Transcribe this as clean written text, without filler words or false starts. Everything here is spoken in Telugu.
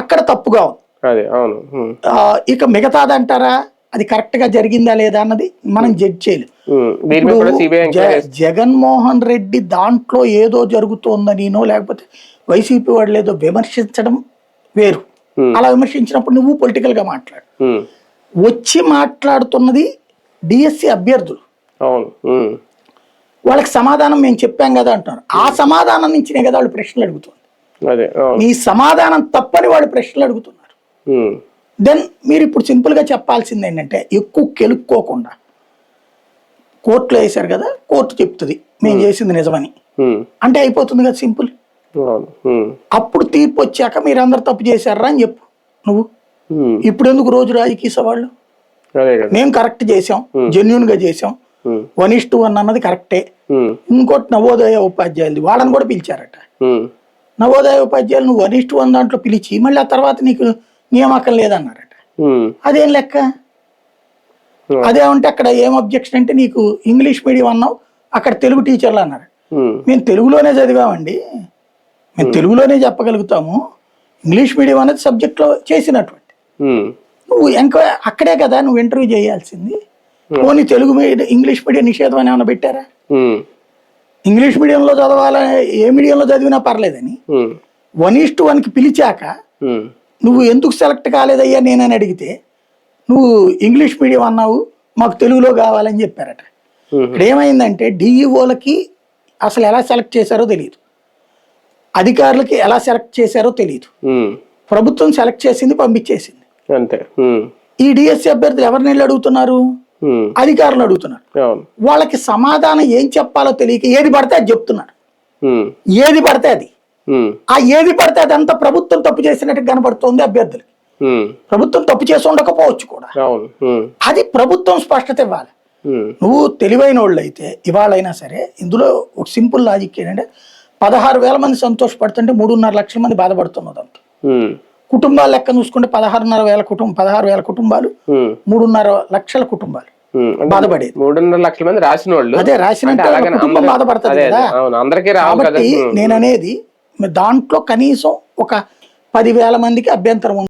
అక్కడ తప్పుగా ఉంది. ఇక మిగతాదంటారా అది కరెక్ట్ గా జరిగిందా లేదా అన్నది మనం జడ్జ్ చేయలేము. జగన్మోహన్ రెడ్డి దాంట్లో ఏదో జరుగుతోందనినో లేకపోతే వైసీపీ వాళ్ళు ఏదో విమర్శించడం వేరు. అలా విమర్శించినప్పుడు నువ్వు పొలిటికల్ గా మాట్లాడు. వచ్చి మాట్లాడుతున్నది డిఎస్సి అభ్యర్థులు, వాళ్ళకి సమాధానం మేము చెప్పాం కదా అంటున్నారు. ఆ సమాధానం నుంచినే కదా వాళ్ళు ప్రశ్నలు అడుగుతున్నారు. నీ సమాధానం తప్పని వాళ్ళు ప్రశ్నలు అడుగుతున్నారు. దెన్ మీరు ఇప్పుడు సింపుల్ గా చెప్పాల్సింది ఏంటంటే, ఎక్కువ కెలుక్కోకుండా కోర్టులో వేశారు కదా, కోర్టు చెప్తుంది మేము చేసింది నిజమని అంటే అయిపోతుంది కదా, సింపుల్. అప్పుడు తీర్పు వచ్చాక మీరు అందరు తప్పు చేశారా అని చెప్పు నువ్వు. ఇప్పుడు ఎందుకు రోజు రాజకీయ సవాళ్ళు? మేము కరెక్ట్ చేసాం, జెన్యున్ గా చేసాం, 1:1 అన్నది కరెక్టే. ఇంకోటి నవోదయ ఉపాధ్యాయులు వాళ్ళని కూడా పిలిచారట. నవోదయ ఉపాధ్యాయులు నువ్వు 1:1 దాంట్లో పిలిచి మళ్ళీ ఆ తర్వాత నీకు నియామకం లేదన్నారట. అదేం లెక్క? అదేమంటే అక్కడ ఏం అబ్జెక్షన్ అంటే, నీకు ఇంగ్లీష్ మీడియం అన్నావు, అక్కడ తెలుగు టీచర్లు అన్నారు. మేము తెలుగులోనే చదివామండి, మేము తెలుగులోనే చెప్పగలుగుతాము, ఇంగ్లీష్ మీడియం అనేది సబ్జెక్ట్ లో చేసినటువంటి నువ్వు ఇంకా అక్కడే కదా నువ్వు ఇంటర్వ్యూ చేయాల్సింది. పోనీ తెలుగు మీడియం ఇంగ్లీష్ మీడియం నిషేధం అని ఏమైనా పెట్టారా? ఇంగ్లీష్ మీడియంలో చదవాలని ఏ మీడియంలో చదివినా పర్లేదని 1:1కి పిలిచాక నువ్వు ఎందుకు సెలెక్ట్ కాలేదయ్యా నేనని అడిగితే, నువ్వు ఇంగ్లీష్ మీడియం అన్నావు, మాకు తెలుగులో కావాలని చెప్పారట. ఇక్కడ ఏమైందంటే డిఈఓలకి అసలు ఎలా సెలెక్ట్ చేశారో తెలియదు, అధికారులకి ఎలా సెలెక్ట్ చేశారో తెలియదు. ప్రభుత్వం సెలెక్ట్ చేసింది, పంపించేసింది అంతే. ఈ డిఎస్సి అభ్యర్థులు ఎవరిని వెళ్ళి అడుగుతున్నారు? అధికారులు అడుగుతున్నారు. వాళ్ళకి సమాధానం ఏం చెప్పాలో తెలియక ఏది పడితే అది చెప్తున్నారు. ఏది పడితే అది, ఆ ఏది పడితే అదంతా ప్రభుత్వం తప్పు చేసినట్టు కనబడుతోంది అభ్యర్థులకి. ప్రభుత్వం తప్పు చేసి ఉండకపోవచ్చు కూడా, అది ప్రభుత్వం స్పష్టత ఇవ్వాలి. నువ్వు తెలివైన వాళ్ళు అయితే ఇవాళైనా సరే, ఇందులో ఒక సింపుల్ లాజిక్ ఏంటంటే, 16,000 మంది సంతోషపడుతుంటే 3.5 లక్షల మంది బాధపడుతున్నది అంత. కుటుంబాల లెక్క చూసుకుంటే 16,000 కుటుంబాలు 3.5 లక్షల కుటుంబాలు బాధపడేది. 3.5 లక్షల మంది రాసిన వాళ్ళు, అదే రాసిన కుటుంబం బాధపడుతుంది కదా. కాబట్టి నేను అనేది దాంట్లో కనీసం ఒక 10,000 మందికి అభ్యంతరం ఉంది.